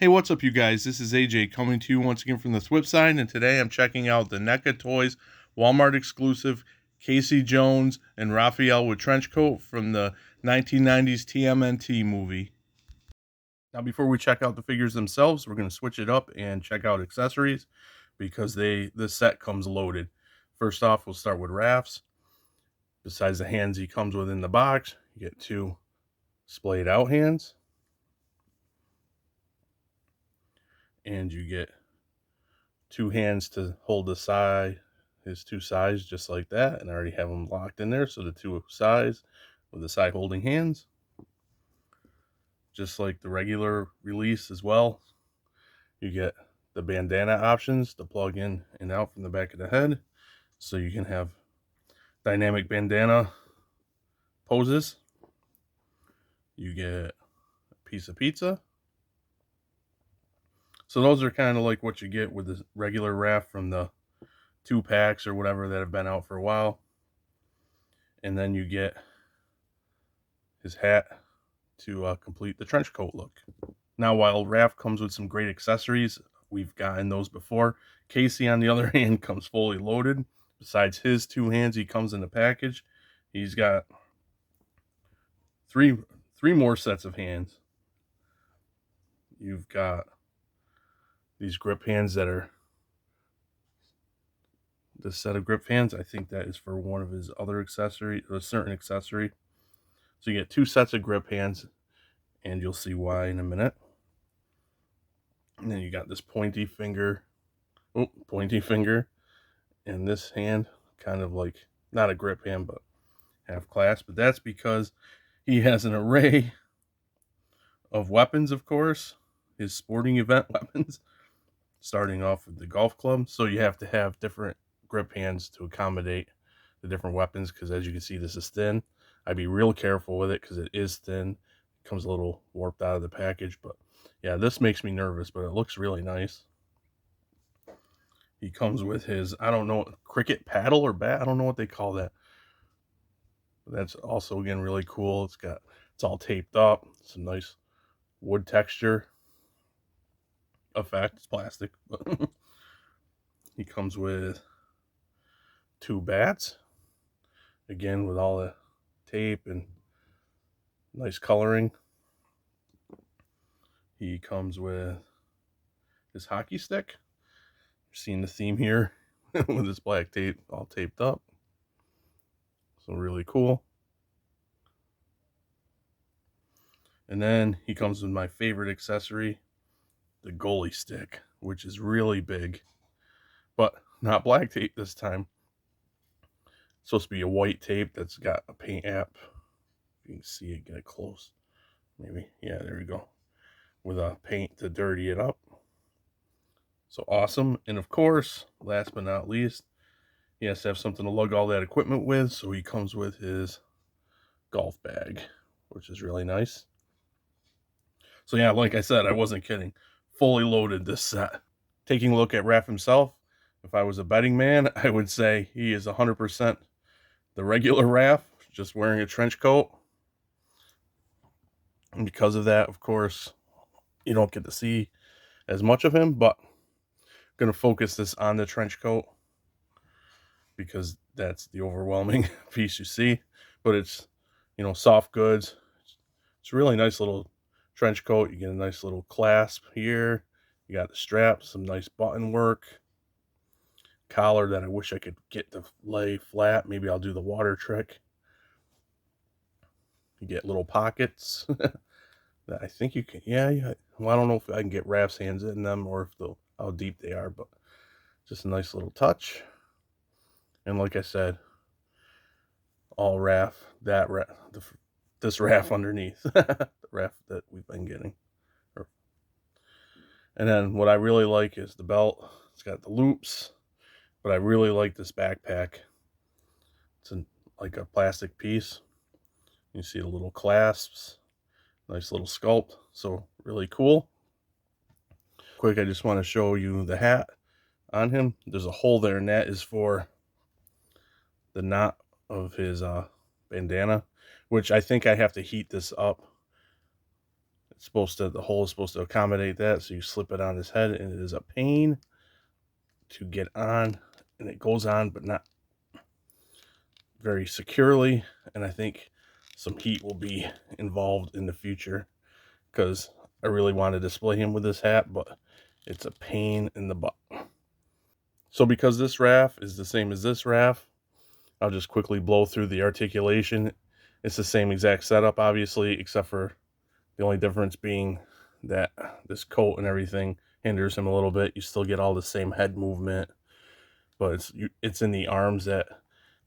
Hey, what's up, you guys? This is AJ coming to you once again from the Flip Side, and today I'm checking out the NECA Toys Walmart exclusive Casey Jones and Raphael with trench coat from the 1990s TMNT movie. Now, before we check out the figures themselves, we're going to switch it up and check out accessories because this set comes loaded. First off, we'll start with Raph's. Besides the hands he comes with in the box, you get two splayed out hands. And you get two hands to hold the side, his two sides, just like that. And I already have them locked in there. So the two sides with the side holding hands, just like the regular release as well. You get the bandana options to plug in and out from the back of the head. So you can have dynamic bandana poses. You get a piece of pizza. So those are kind of like what you get with the regular Raph from the 2 packs or whatever that have been out for a while. And then you get his hat to complete the trench coat look. Now, while Raph comes with some great accessories, we've gotten those before. Casey, on the other hand, comes fully loaded. Besides his two hands, he comes in the package. He's got three more sets of hands. You've got these grip hands that are this set of grip hands. I think that is for one of his other accessories, a certain accessory. So you get 2 sets of grip hands, and you'll see why in a minute. And then you got this pointy finger, and this hand, kind of like, not a grip hand, but half clasp. But that's because he has an array of weapons, of course, his sporting event weapons, starting off with the golf club. So you have to have different grip hands to accommodate the different weapons, because as you can see, this is thin. I'd be real careful with it because it is thin. It comes a little warped out of the package, but yeah, this makes me nervous, but it looks really nice. He comes with his, I don't know, cricket paddle or bat. I don't know what they call that. But that's also, again, really cool. It's all taped up. Some nice wood texture effect. It's plastic, but he comes with 2 bats. Again, with all the tape and nice coloring. He comes with his hockey stick. You're seeing the theme here with this black tape all taped up. So really cool. And then he comes with my favorite accessory, the Goalie Stick, which is really big, but not black tape this time. It's supposed to be a white tape that's got a paint app. If you can see it, get it close. Maybe, yeah, there we go. With a paint to dirty it up. So awesome. And of course, last but not least, he has to have something to lug all that equipment with, so he comes with his golf bag, which is really nice. So yeah, like I said, I wasn't kidding. Fully loaded this set. Taking a look at Raph himself, if I was a betting man, I would say he is 100% the regular Raph, just wearing a trench coat. And because of that, of course, you don't get to see as much of him, but I'm going to focus this on the trench coat because that's the overwhelming piece you see. But it's, soft goods. It's a really nice little trench coat. You get a nice little clasp here. You got the strap, some nice button work. Collar that I wish I could get to lay flat. Maybe I'll do the water trick. You get little pockets that I think you can, yeah. Well, I don't know if I can get Raph's hands in them or if how deep they are, but just a nice little touch. And like I said, all Raph, this Raph underneath, the Raph that we've been getting. And then what I really like is the belt. It's got the loops, but I really like this backpack. It's like a plastic piece. You see the little clasps, nice little sculpt, so really cool. Quick, I just want to show you the hat on him. There's a hole there, and that is for the knot of his bandana, which I think I have to heat this up It's supposed to, the hole is supposed to accommodate that, so you slip it on his head, and it is a pain to get on, and it goes on, but not very securely. And I think some heat will be involved in the future, because I really want to display him with this hat, but it's a pain in the butt. So because this Raph is the same as this Raph, I'll just quickly blow through the articulation. It's the same exact setup, obviously, except for the only difference being that this coat and everything hinders him a little bit. You still get all the same head movement, but it's in the arms that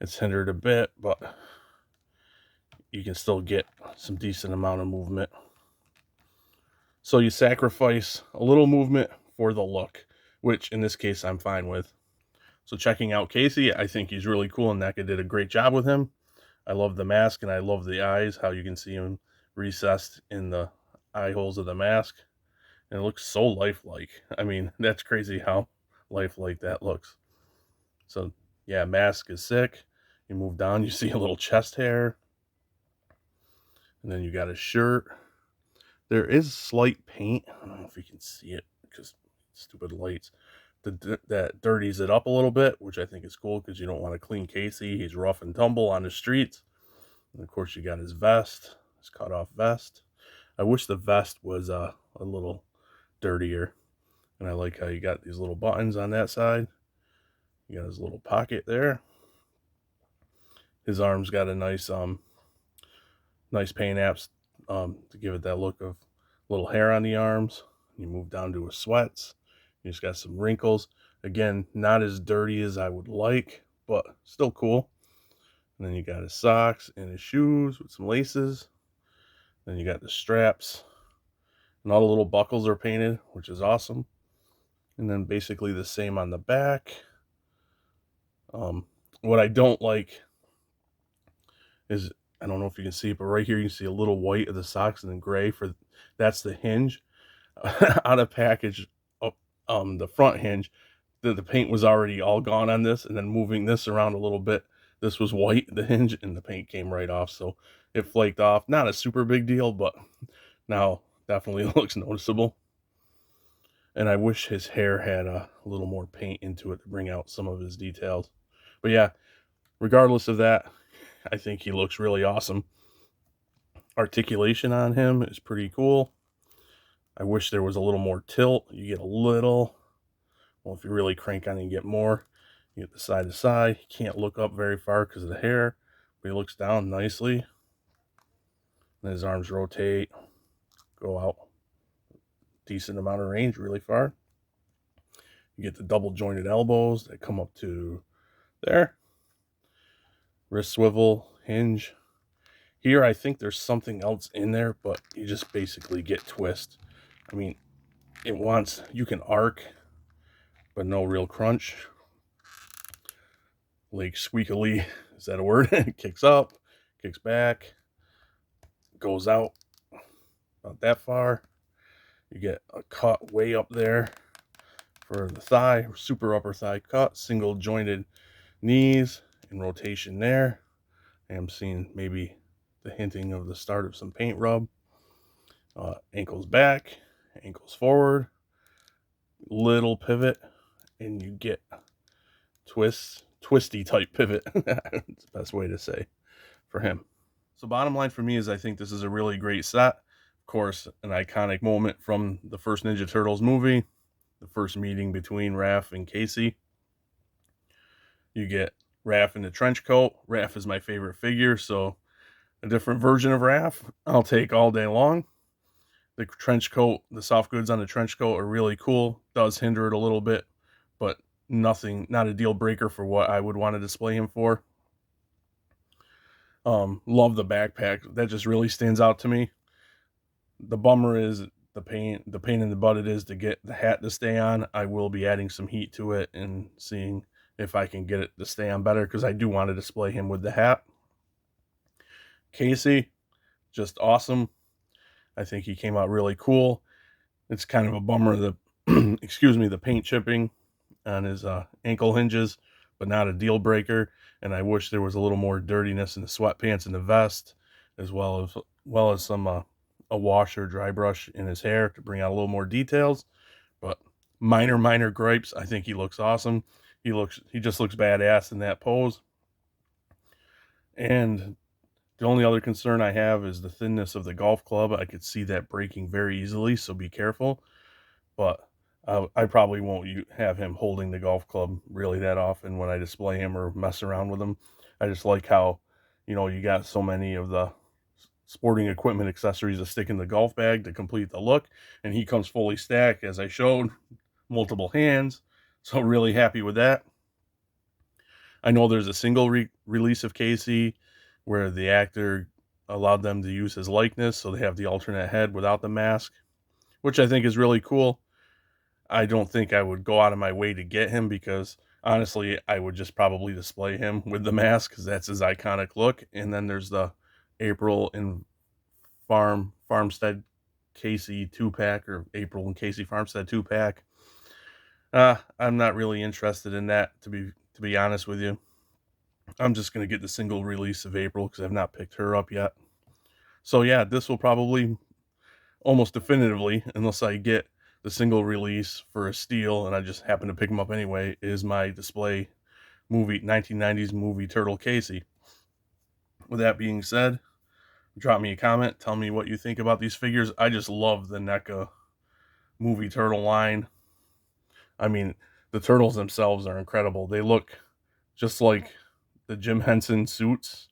it's hindered a bit, but you can still get some decent amount of movement. So you sacrifice a little movement for the look, which in this case I'm fine with. So checking out Casey, I think he's really cool, and NECA did a great job with him. I love the mask, and I love the eyes, how you can see him recessed in the eye holes of the mask. And it looks so lifelike. I mean, that's crazy how lifelike that looks. So yeah, mask is sick. You move down, you see a little chest hair. And then you got his shirt. There is slight paint. I don't know if you can see it because stupid lights. That dirties it up a little bit, which I think is cool because you don't want to clean Casey. He's rough and tumble on the streets. And of course, you got his vest, his cut-off vest. I wish the vest was a little dirtier. And I like how you got these little buttons on that side. You got his little pocket there. His arms got a nice paint apps to give it that look of little hair on the arms. You move down to his sweats. You just got some wrinkles. Again, not as dirty as I would like, but still cool. And then you got his socks and his shoes with some laces. Then you got the straps. And all the little buckles are painted, which is awesome. And then basically the same on the back. What I don't like is, I don't know if you can see it, but right here you can see a little white of the socks and then gray that's the hinge. On a package, the front hinge, the paint was already all gone on this, and then moving this around a little bit, this was white, the hinge, and the paint came right off, so it flaked off. Not a super big deal, but now definitely looks noticeable. And I wish his hair had a little more paint into it to bring out some of his details. But yeah, regardless of that, I think he looks really awesome. Articulation on him is pretty cool. I wish there was a little more tilt. You get a little, well, if you really crank on it, you get more. You get the side to side. You can't look up very far because of the hair, but he looks down nicely. And his arms rotate, go out decent amount of range, really far. You get the double jointed elbows that come up to there. Wrist swivel, hinge. Here, I think there's something else in there, but you just basically get twist. I mean, you can arc, but no real crunch. Leg squeakily, is that a word? Kicks up, kicks back, goes out about that far. You get a cut way up there for the thigh, super upper thigh cut, single jointed knees in rotation there. I'm seeing maybe the hinting of the start of some paint rub. Ankles back, ankles forward, little pivot, and you get twisty type pivot. It's the best way to say for him. So bottom line for me is I think this is a really great set. Of course, an iconic moment from the first Ninja Turtles movie, the first meeting between Raph and Casey. You get Raph in the trench coat. Raph is my favorite figure, so a different version of Raph I'll take all day long. The trench coat, the soft goods on the trench coat are really cool. Does hinder it a little bit, but not a deal breaker for what I would want to display him for. Love the backpack. That just really stands out to me. The bummer is the pain in the butt it is to get the hat to stay on. I will be adding some heat to it and seeing if I can get it to stay on better, because I do want to display him with the hat. Casey, just awesome. I think he came out really cool. It's kind of a bummer, the paint chipping on his ankle hinges, but not a deal breaker. And I wish there was a little more dirtiness in the sweatpants and the vest, as well as some a wash or dry brush in his hair to bring out a little more details. But minor gripes. I think he looks awesome. He just looks badass in that pose. And the only other concern I have is the thinness of the golf club. I could see that breaking very easily, so be careful. But I probably won't have him holding the golf club really that often when I display him or mess around with him. I just like how, you got so many of the sporting equipment accessories to stick in the golf bag to complete the look, and he comes fully stacked, as I showed, multiple hands. So really happy with that. I know there's a single release of Casey where the actor allowed them to use his likeness, so they have the alternate head without the mask, which I think is really cool. I don't think I would go out of my way to get him because honestly, I would just probably display him with the mask because that's his iconic look. And then there's the April and Farmstead Casey 2-pack, or April and Casey Farmstead 2-pack. I'm not really interested in that, to be honest with you. I'm just going to get the single release of April because I've not picked her up yet. So yeah, this will probably almost definitively, unless I get the single release for a steal and I just happen to pick them up anyway, is my display 1990s movie Turtle Casey. With that being said, drop me a comment, tell me what you think about these figures. I just love the NECA movie turtle line. I mean, the turtles themselves are incredible. They look just like the Jim Henson suits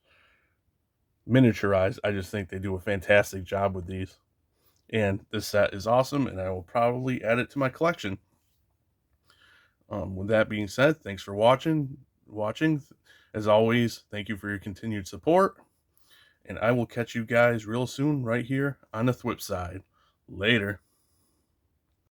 miniaturized. I just think they do a fantastic job with these. And this set is awesome, and I will probably add it to my collection. With that being said, thanks for watching. As always, thank you for your continued support. And I will catch you guys real soon right here on the Thwip side. Later.